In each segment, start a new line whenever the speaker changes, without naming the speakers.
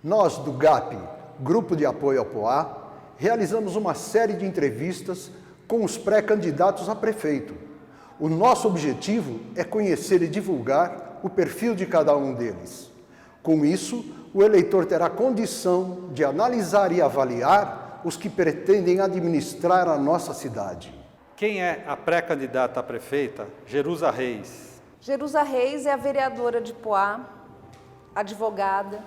Nós, do GAP, Grupo de Apoio ao Poá, realizamos uma série de entrevistas com os pré-candidatos a prefeito. O nosso objetivo é conhecer e divulgar o perfil de cada um deles. Com isso, o eleitor terá condição de analisar e avaliar os que pretendem administrar a nossa cidade.
Quem é a pré-candidata a prefeita, Jerusa Reis?
Jerusa Reis é a vereadora de Poá, advogada,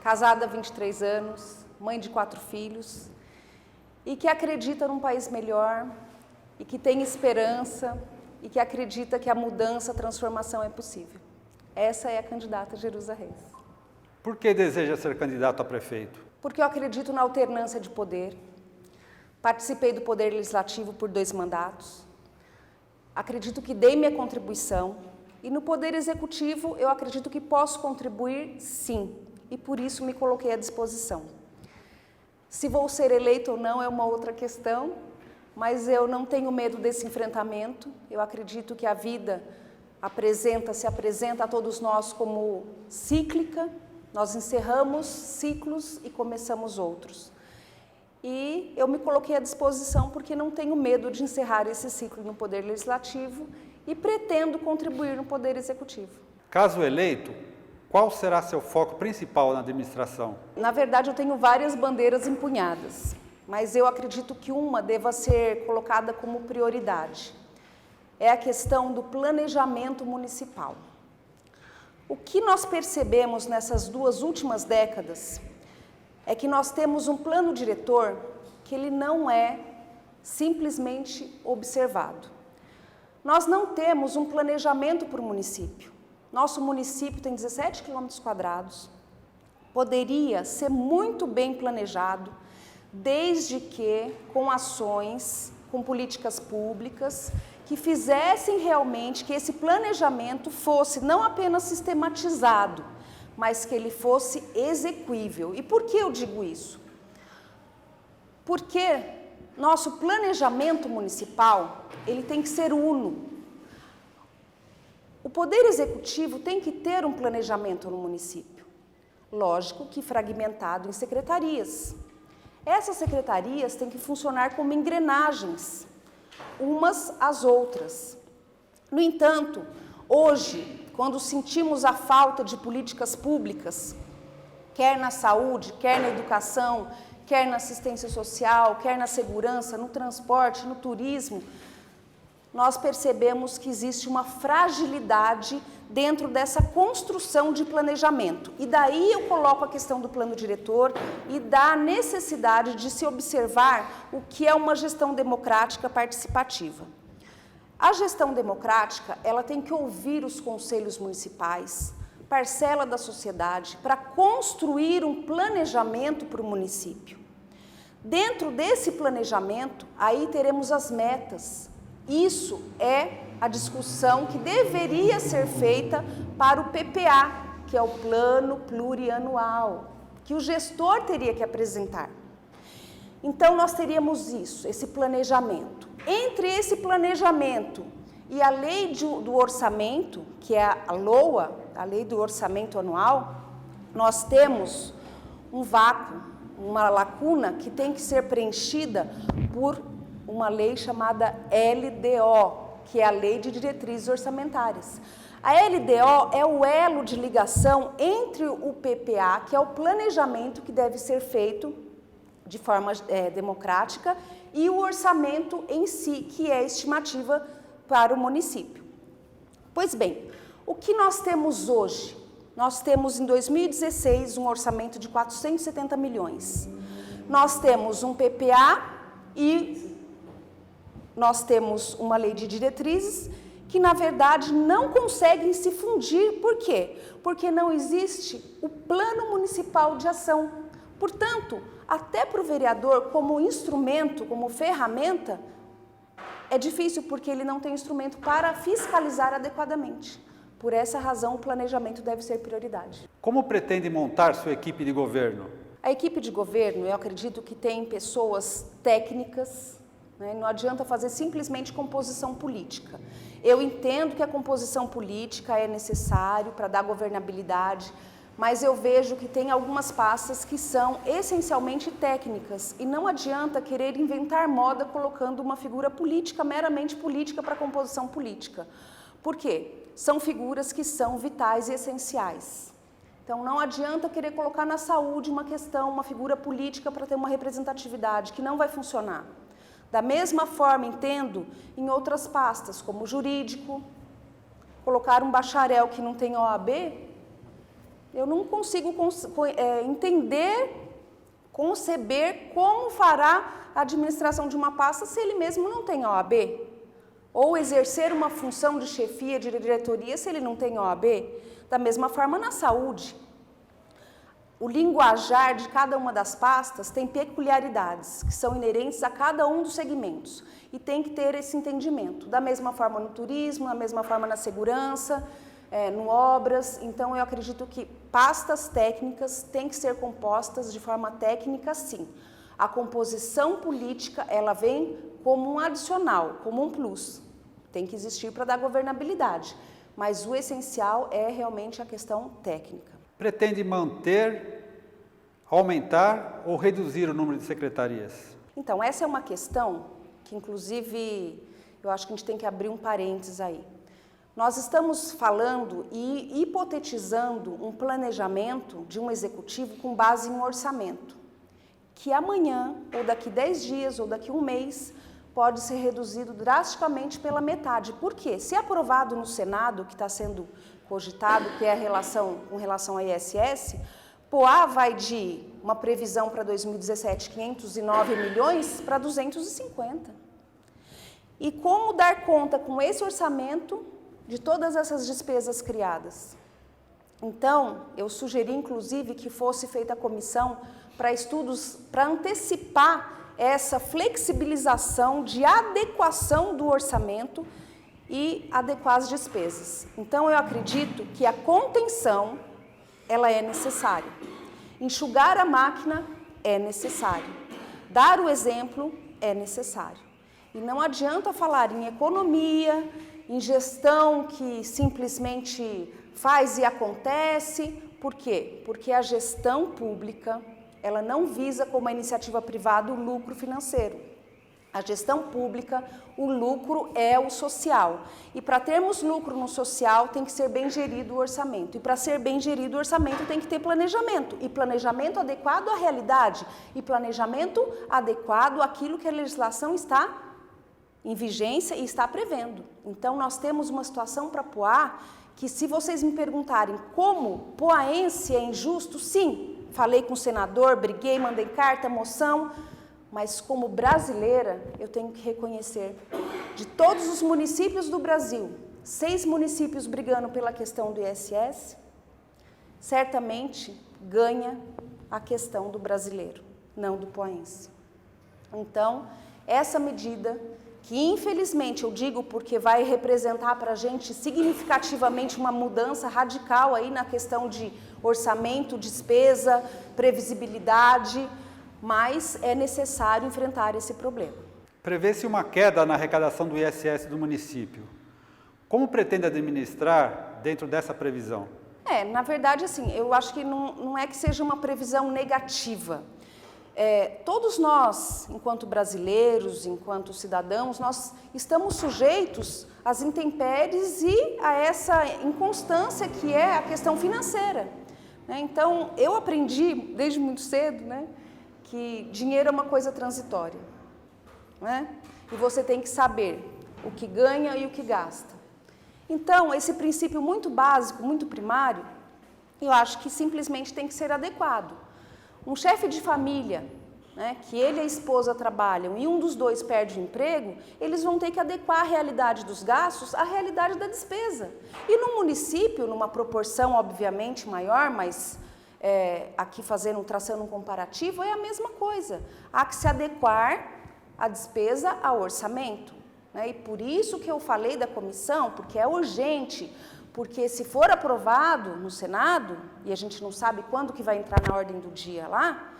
casada há 23 anos, mãe de 4 filhos, e que acredita num país melhor, e que tem esperança, e que acredita que a mudança, a transformação é possível. Essa é a candidata Jerusa Reis.
Por que deseja ser candidato a prefeito?
Porque eu acredito na alternância de poder. Participei do Poder Legislativo por 2 mandatos. Acredito que dei minha contribuição. E no Poder Executivo eu acredito que posso contribuir, sim. E por isso me coloquei à disposição. Se vou ser eleito ou não é uma outra questão, mas eu não tenho medo desse enfrentamento. Eu acredito que a vida se apresenta a todos nós como cíclica. Nós encerramos ciclos e começamos outros. E eu me coloquei à disposição porque não tenho medo de encerrar esse ciclo no Poder Legislativo e pretendo contribuir no Poder Executivo.
Caso eleito, qual será seu foco principal na administração?
Na verdade, eu tenho várias bandeiras empunhadas, mas eu acredito que uma deva ser colocada como prioridade. É a questão do planejamento municipal. O que nós percebemos nessas 2 últimas décadas é que nós temos um plano diretor que ele não é simplesmente observado. Nós não temos um planejamento para o município. Nosso município tem 17 km², poderia ser muito bem planejado, desde que com ações, com políticas públicas, que fizessem realmente que esse planejamento fosse não apenas sistematizado, mas que ele fosse execuível. E por que eu digo isso? Porque nosso planejamento municipal, ele tem que ser uno. O Poder Executivo tem que ter um planejamento no município. Lógico que fragmentado em secretarias. Essas secretarias têm que funcionar como engrenagens, umas às outras. No entanto, hoje, quando sentimos a falta de políticas públicas, quer na saúde, quer na educação, quer na assistência social, quer na segurança, no transporte, no turismo, nós percebemos que existe uma fragilidade dentro dessa construção de planejamento. E daí eu coloco a questão do plano diretor e da necessidade de se observar o que é uma gestão democrática participativa. A gestão democrática, ela tem que ouvir os conselhos municipais, parcela da sociedade, para construir um planejamento para o município. Dentro desse planejamento, aí teremos as metas. Isso é a discussão que deveria ser feita para o PPA, que é o Plano Plurianual, que o gestor teria que apresentar. Então, nós teríamos isso, esse planejamento. Entre esse planejamento e a lei do orçamento, que é a LOA, a Lei do Orçamento Anual, nós temos um vácuo, uma lacuna que tem que ser preenchida por uma lei chamada LDO, que é a Lei de Diretrizes Orçamentárias. A LDO é o elo de ligação entre o PPA, que é o planejamento que deve ser feito de forma democrática, e o orçamento em si, que é a estimativa para o município. Pois bem, o que nós temos hoje? Nós temos em 2016 um orçamento de 470 milhões. Nós temos um PPA e nós temos uma lei de diretrizes que, na verdade, não conseguem se fundir. Por quê? Porque não existe o plano municipal de ação. Portanto, até para o vereador, como instrumento, como ferramenta, é difícil porque ele não tem instrumento para fiscalizar adequadamente. Por essa razão, o planejamento deve ser prioridade.
Como pretende montar sua equipe de governo?
A equipe de governo, eu acredito que tem pessoas técnicas, né? Não adianta fazer simplesmente composição política. Eu entendo que a composição política é necessário para dar governabilidade, mas eu vejo que tem algumas pastas que são essencialmente técnicas e não adianta querer inventar moda colocando uma figura política, meramente política, para composição política. Por quê? São figuras que são vitais e essenciais. Então não adianta querer colocar na saúde uma questão, uma figura política para ter uma representatividade, que não vai funcionar. Da mesma forma, entendo em outras pastas, como jurídico, colocar um bacharel que não tem OAB, eu não consigo entender, conceber como fará a administração de uma pasta se ele mesmo não tem OAB. Ou exercer uma função de chefia, de diretoria, se ele não tem OAB. Da mesma forma na saúde. O linguajar de cada uma das pastas tem peculiaridades que são inerentes a cada um dos segmentos e tem que ter esse entendimento. Da mesma forma no turismo, da mesma forma na segurança, no obras. Então eu acredito que pastas técnicas têm que ser compostas de forma técnica, sim. A composição política, ela vem como um adicional, como um plus. Tem que existir para dar governabilidade. Mas o essencial é realmente a questão técnica.
Pretende manter, aumentar ou reduzir o número de secretarias?
Então, essa é uma questão que, inclusive, eu acho que a gente tem que abrir um parênteses aí. Nós estamos falando e hipotetizando um planejamento de um executivo com base em um orçamento, que amanhã, ou daqui 10 dias, ou daqui 1 mês, pode ser reduzido drasticamente pela metade. Por quê? Se aprovado no Senado, que está sendo cogitado, que é a relação com relação à ISS, Poá vai de uma previsão para 2017, 509 milhões, para 250. E como dar conta com esse orçamento de todas essas despesas criadas? Então, eu sugeri, inclusive, que fosse feita a comissão para estudos, para antecipar essa flexibilização de adequação do orçamento e adequar as despesas. Então, eu acredito que a contenção, ela é necessária. Enxugar a máquina é necessário. Dar o exemplo é necessário. E não adianta falar em economia, em gestão que simplesmente faz e acontece. Por quê? Porque a gestão pública, ela não visa como a iniciativa privada o lucro financeiro. A gestão pública, o lucro é o social. E para termos lucro no social, tem que ser bem gerido o orçamento. E para ser bem gerido o orçamento, tem que ter planejamento. E planejamento adequado à realidade. E planejamento adequado àquilo que a legislação está em vigência e está prevendo. Então, nós temos uma situação para Poá que, se vocês me perguntarem como poaense é injusto, sim. Falei com o senador, briguei, mandei carta, moção, mas como brasileira, eu tenho que reconhecer, de todos os municípios do Brasil, 6 municípios brigando pela questão do ISS, certamente ganha a questão do brasileiro, não do poaense. Então, essa medida, que infelizmente eu digo porque vai representar para a gente significativamente uma mudança radical aí na questão de orçamento, despesa, previsibilidade, mas é necessário enfrentar esse problema.
Prevê-se uma queda na arrecadação do ISS do município. Como pretende administrar dentro dessa previsão?
Na verdade, assim, eu acho que não é que seja uma previsão negativa. Todos nós, enquanto brasileiros, enquanto cidadãos, nós estamos sujeitos às intempéries e a essa inconstância que é a questão financeira. Então, eu aprendi desde muito cedo, que dinheiro é uma coisa transitória, e você tem que saber o que ganha e o que gasta. Então, esse princípio muito básico, muito primário, eu acho que simplesmente tem que ser adequado. Um chefe de família, que ele e a esposa trabalham e um dos dois perde o emprego, eles vão ter que adequar a realidade dos gastos à realidade da despesa. E no município, numa proporção obviamente maior, mas aqui traçando um comparativo, é a mesma coisa. Há que se adequar a despesa ao orçamento. E por isso que eu falei da comissão, porque é urgente, porque se for aprovado no Senado, e a gente não sabe quando que vai entrar na ordem do dia lá,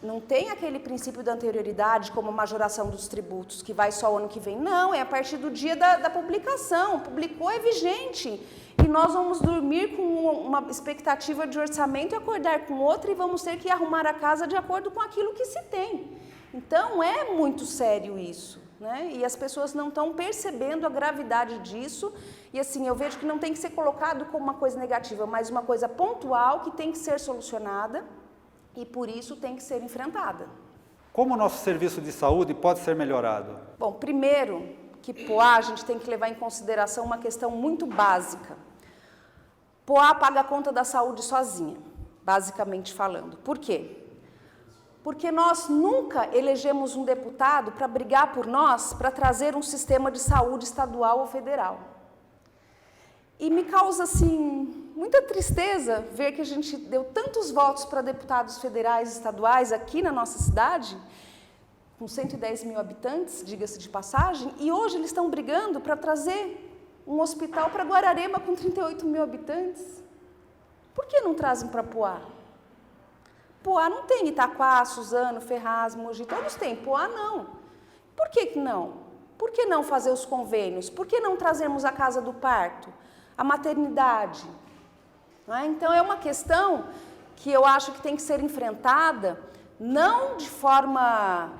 Não tem aquele princípio da anterioridade, como a majoração dos tributos, que vai só o ano que vem. Não, é a partir do dia da publicação. Publicou, é vigente. E nós vamos dormir com uma expectativa de orçamento e acordar com outra, e vamos ter que arrumar a casa de acordo com aquilo que se tem. Então, é muito sério isso, né? E as pessoas não estão percebendo a gravidade disso. E assim, eu vejo que não tem que ser colocado como uma coisa negativa, mas uma coisa pontual que tem que ser solucionada. E por isso tem que ser enfrentada.
Como o nosso serviço de saúde pode ser melhorado?
Bom, primeiro que Poá, a gente tem que levar em consideração uma questão muito básica. Poá paga a conta da saúde sozinha, basicamente falando. Por quê? Porque nós nunca elegemos um deputado para brigar por nós, para trazer um sistema de saúde estadual ou federal. E me causa, assim, muita tristeza ver que a gente deu tantos votos para deputados federais e estaduais aqui na nossa cidade, com 110 mil habitantes, diga-se de passagem, e hoje eles estão brigando para trazer um hospital para Guararema com 38 mil habitantes. Por que não trazem para Poá? Poá não tem Itaquá, Suzano, Ferraz, Mogi, todos têm, Poá não. Por que não? Por que não fazer os convênios? Por que não trazermos a casa do parto? A maternidade. Então, é uma questão que eu acho que tem que ser enfrentada, não de forma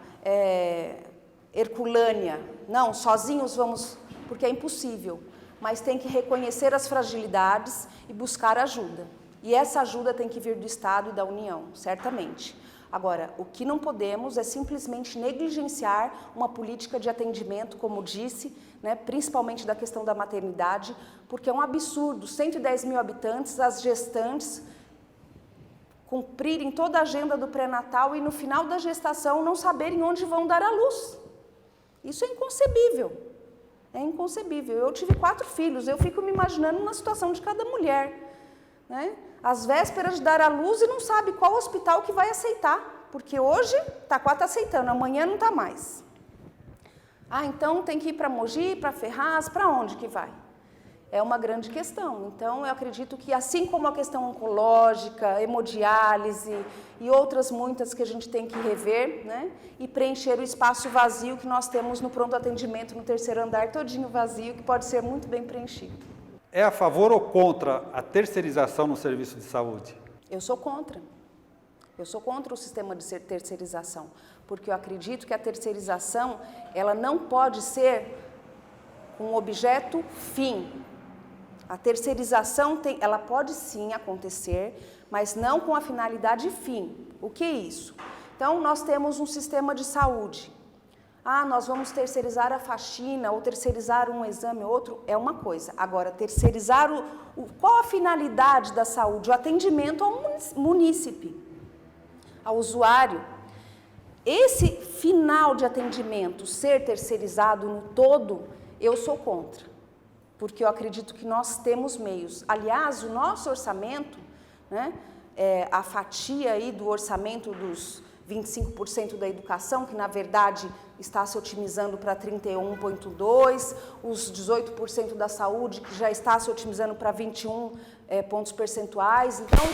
herculânea, não, sozinhos vamos, porque é impossível, mas tem que reconhecer as fragilidades e buscar ajuda. E essa ajuda tem que vir do Estado e da União, certamente. Agora, o que não podemos é simplesmente negligenciar uma política de atendimento, como disse, né, principalmente da questão da maternidade, porque é um absurdo, 110 mil habitantes, as gestantes cumprirem toda a agenda do pré-natal e no final da gestação não saberem onde vão dar à luz. Isso é inconcebível. É inconcebível. Eu tive 4 filhos, eu fico me imaginando na situação de cada mulher, né? Às vésperas de dar à luz e não sabe qual hospital que vai aceitar, porque hoje Itaquá está aceitando, amanhã não está mais. Então tem que ir para Mogi, para Ferraz, para onde que vai? É uma grande questão. Então eu acredito que assim como a questão oncológica, hemodiálise e outras muitas que a gente tem que rever, né, e preencher o espaço vazio que nós temos no pronto atendimento no 3º andar, todinho vazio, que pode ser muito bem preenchido.
É a favor ou contra a terceirização no serviço de saúde?
Eu sou contra. Eu sou contra o sistema de terceirização, porque eu acredito que a terceirização, ela não pode ser com objeto fim. A terceirização ela pode sim acontecer, mas não com a finalidade fim. O que é isso? Então, nós temos um sistema de saúde. Nós vamos terceirizar a faxina ou terceirizar um exame ou outro, é uma coisa. Agora, terceirizar qual a finalidade da saúde? O atendimento ao munícipe, ao usuário. Esse final de atendimento ser terceirizado no todo, eu sou contra, porque eu acredito que nós temos meios. Aliás, o nosso orçamento, né, a fatia aí do orçamento dos 25% da educação, que na verdade está se otimizando para 31,2%, os 18% da saúde, que já está se otimizando para 21 pontos percentuais. Então,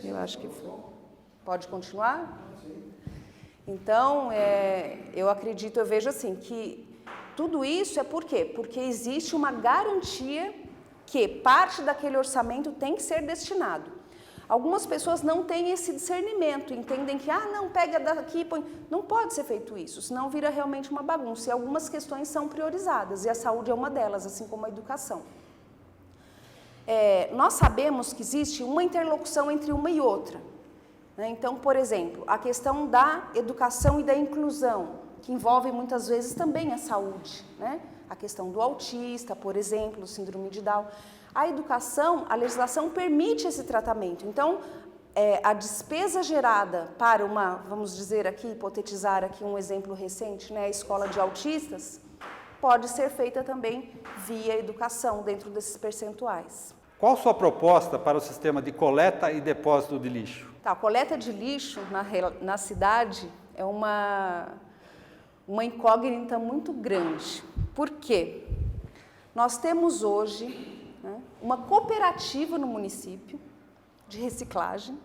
eu acho que pode continuar? Então, eu vejo assim, que tudo isso é por quê? Porque existe uma garantia que parte daquele orçamento tem que ser destinado. Algumas pessoas não têm esse discernimento, entendem que, não, pega daqui, põe... Não pode ser feito isso, senão vira realmente uma bagunça. E algumas questões são priorizadas, e a saúde é uma delas, assim como a educação. Nós sabemos que existe uma interlocução entre uma e outra, né? Então, por exemplo, a questão da educação e da inclusão, que envolve muitas vezes também a saúde, né? A questão do autista, por exemplo, síndrome de Down. A educação, a legislação permite esse tratamento. Então, a despesa gerada para vamos dizer aqui, hipotetizar aqui um exemplo recente, né, a escola de autistas, pode ser feita também via educação, dentro desses percentuais.
Qual sua proposta para o sistema de coleta e depósito de lixo?
A coleta de lixo na cidade é uma incógnita muito grande. Por quê? Nós temos hoje uma cooperativa no município, de reciclagem,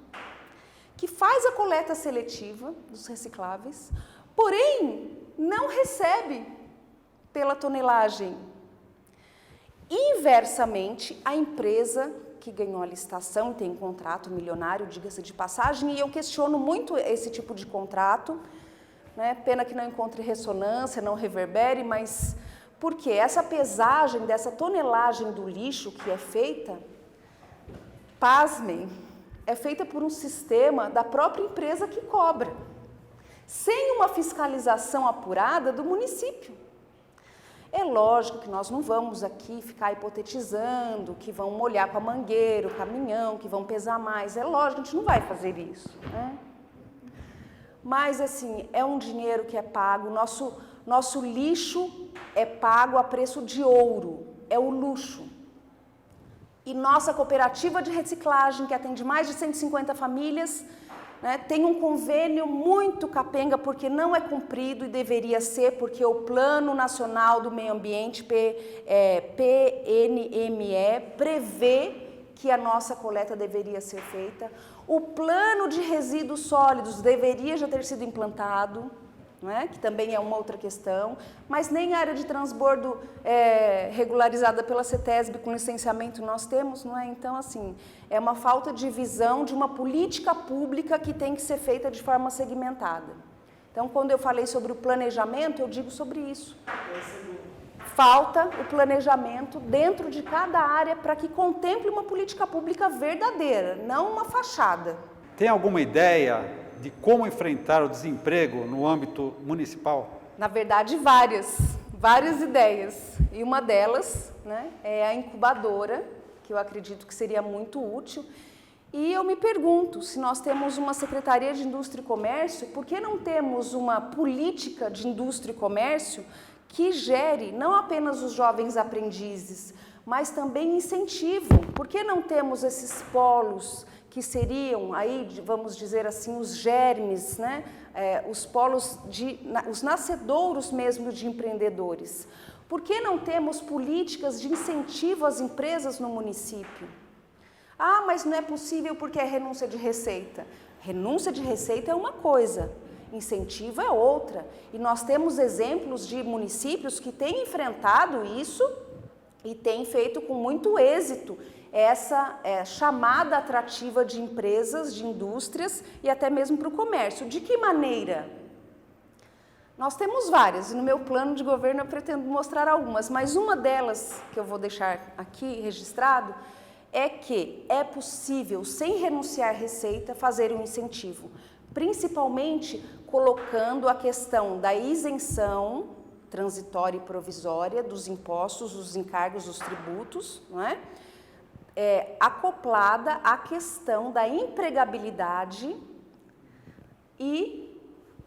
que faz a coleta seletiva dos recicláveis, porém não recebe pela tonelagem. Inversamente, a empresa que ganhou a licitação tem um contrato milionário, diga-se de passagem, e eu questiono muito esse tipo de contrato, né? Pena que não encontre ressonância, não reverbere, mas por quê? Essa pesagem dessa tonelagem do lixo que é feita, pasmem, é feita por um sistema da própria empresa que cobra, sem uma fiscalização apurada do município. É lógico que nós não vamos aqui ficar hipotetizando que vão molhar com a mangueira, o caminhão, que vão pesar mais. É lógico, a gente não vai fazer isso, né? Mas, assim, é um dinheiro que é pago, nosso lixo é pago a preço de ouro, é o luxo. E nossa cooperativa de reciclagem, que atende mais de 150 famílias, né, tem um convênio muito capenga, porque não é cumprido e deveria ser, porque o Plano Nacional do Meio Ambiente, PNME, prevê que a nossa coleta deveria ser feita. O plano de resíduos sólidos deveria já ter sido implantado, né, que também é uma outra questão, mas nem a área de transbordo regularizada pela CETESB com licenciamento nós temos, não é? Então, assim, é uma falta de visão de uma política pública que tem que ser feita de forma segmentada. Então, quando eu falei sobre o planejamento, eu digo sobre isso. Falta o planejamento dentro de cada área para que contemple uma política pública verdadeira, não uma fachada.
Tem alguma ideia de como enfrentar o desemprego no âmbito municipal?
Na verdade, várias ideias. E uma delas, né, é a incubadora, que eu acredito que seria muito útil. E eu me pergunto, se nós temos uma Secretaria de Indústria e Comércio, por que não temos uma política de indústria e comércio que gere não apenas os jovens aprendizes, mas também incentivo? Por que não temos esses polos que seriam aí, vamos dizer assim, os germes, né? Os polos, os nascedouros mesmo de empreendedores? Por que não temos políticas de incentivo às empresas no município? Ah, mas não é possível porque é renúncia de receita. Renúncia de receita é uma coisa, incentivo é outra. E nós temos exemplos de municípios que têm enfrentado isso e têm feito com muito êxito essa chamada atrativa de empresas, de indústrias e até mesmo para o comércio. De que maneira? Nós temos várias, e no meu plano de governo eu pretendo mostrar algumas, mas uma delas que eu vou deixar aqui registrado é que é possível, sem renunciar receita, fazer um incentivo, principalmente colocando a questão da isenção transitória e provisória dos impostos, dos encargos, dos tributos, não é? Acoplada à questão da empregabilidade e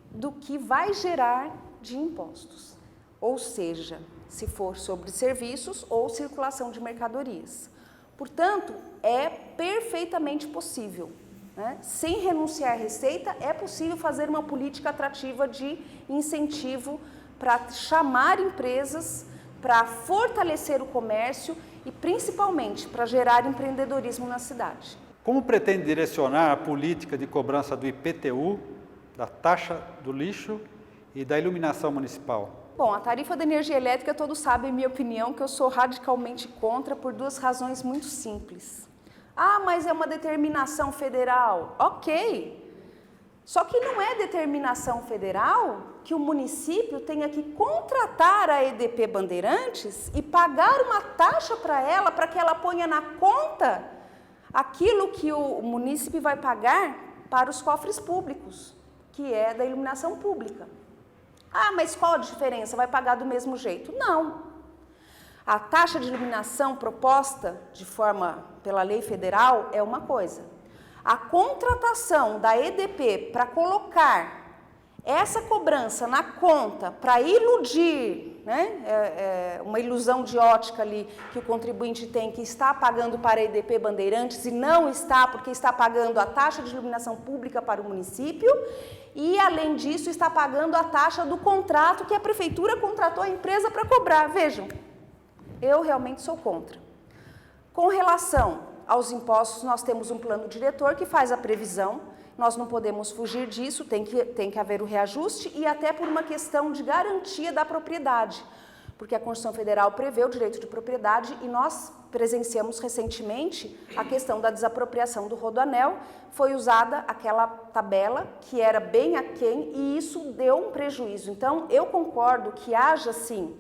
do que vai gerar de impostos, ou seja, se for sobre serviços ou circulação de mercadorias. Portanto, é perfeitamente possível, né? Sem renunciar receita, é possível fazer uma política atrativa de incentivo para chamar empresas, para fortalecer o comércio e principalmente para gerar empreendedorismo na cidade.
Como pretende direcionar a política de cobrança do IPTU, da taxa do lixo e da iluminação municipal?
Bom, a tarifa da energia elétrica, todos sabem, minha opinião, que eu sou radicalmente contra por duas razões muito simples. Ah, mas é uma determinação federal. Ok. Só que não é determinação federal que o município tenha que contratar a EDP Bandeirantes e pagar uma taxa para ela, para que ela ponha na conta aquilo que o município vai pagar para os cofres públicos, que é da iluminação pública. Ah, mas qual a diferença? Vai pagar do mesmo jeito? Não. A taxa de iluminação proposta de forma pela lei federal é uma coisa. A contratação da EDP para colocar essa cobrança na conta para iludir, né, uma ilusão de ótica ali que o contribuinte tem, que está pagando para a EDP Bandeirantes e não está, porque está pagando a taxa de iluminação pública para o município e, além disso, está pagando a taxa do contrato que a prefeitura contratou a empresa para cobrar. Vejam, eu realmente sou contra. Com relação aos impostos, nós temos um plano diretor que faz a previsão, nós não podemos fugir disso, tem que haver o reajuste e até por uma questão de garantia da propriedade, porque a Constituição Federal prevê o direito de propriedade e nós presenciamos recentemente a questão da desapropriação do Rodoanel, foi usada aquela tabela que era bem aquém e isso deu um prejuízo. Então, eu concordo que haja, sim,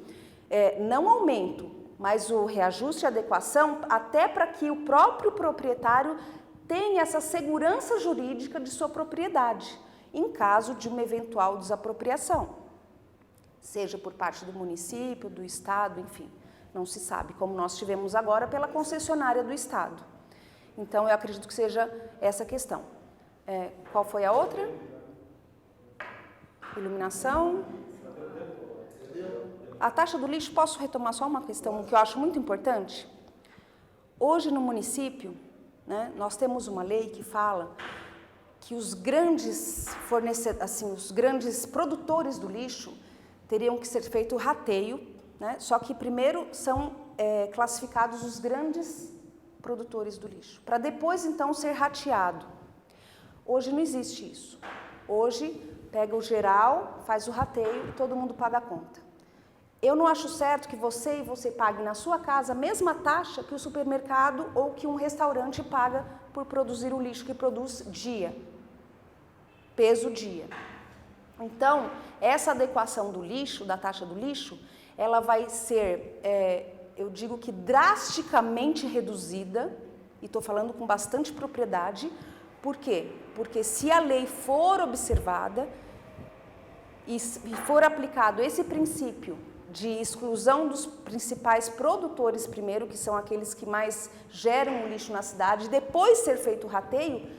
não aumento, mas o reajuste e adequação, até para que o próprio proprietário tenha essa segurança jurídica de sua propriedade, em caso de uma eventual desapropriação, seja por parte do município, do Estado, enfim, não se sabe, como nós tivemos agora pela concessionária do Estado. Então, eu acredito que seja essa questão. Qual foi a outra? Iluminação. A taxa do lixo, posso retomar só uma questão que eu acho muito importante? Hoje, no município, né, nós temos uma lei que fala que os grandes os grandes produtores do lixo teriam que ser feito rateio, né, só que primeiro são classificados os grandes produtores do lixo, para depois então ser rateado. Hoje não existe isso. Hoje pega o geral, faz o rateio e todo mundo paga a conta. Eu não acho certo que você pague na sua casa a mesma taxa que o supermercado ou que um restaurante paga por produzir o lixo que produz dia, peso dia. Então, essa adequação do lixo, da taxa do lixo, ela vai ser, eu digo que drasticamente reduzida, e estou falando com bastante propriedade. Por quê? Porque se a lei for observada e for aplicado esse princípio de exclusão dos principais produtores primeiro, que são aqueles que mais geram o lixo na cidade, depois ser feito o rateio,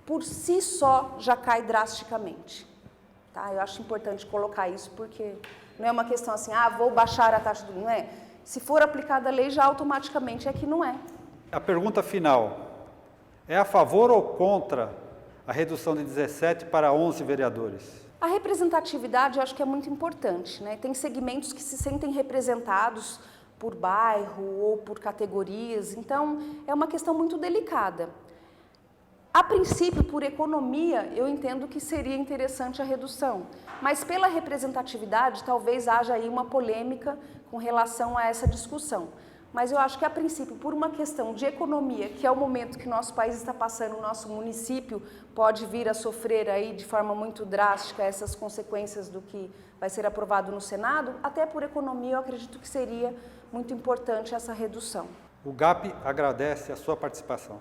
por si só já cai drasticamente. Tá? Eu acho importante colocar isso porque não é uma questão assim, vou baixar a taxa do lixo, não é? Se for aplicada a lei, já automaticamente é que não é.
A pergunta final, é a favor ou contra a redução de 17 para 11 vereadores?
A representatividade eu acho que é muito importante, né? Tem segmentos que se sentem representados por bairro ou por categorias, então é uma questão muito delicada. A princípio, por economia, eu entendo que seria interessante a redução, mas pela representatividade talvez haja aí uma polêmica com relação a essa discussão. Mas eu acho que, a princípio, por uma questão de economia, que é o momento que nosso país está passando, o nosso município pode vir a sofrer aí de forma muito drástica essas consequências do que vai ser aprovado no Senado, até por economia eu acredito que seria muito importante essa redução.
O GAP agradece a sua participação.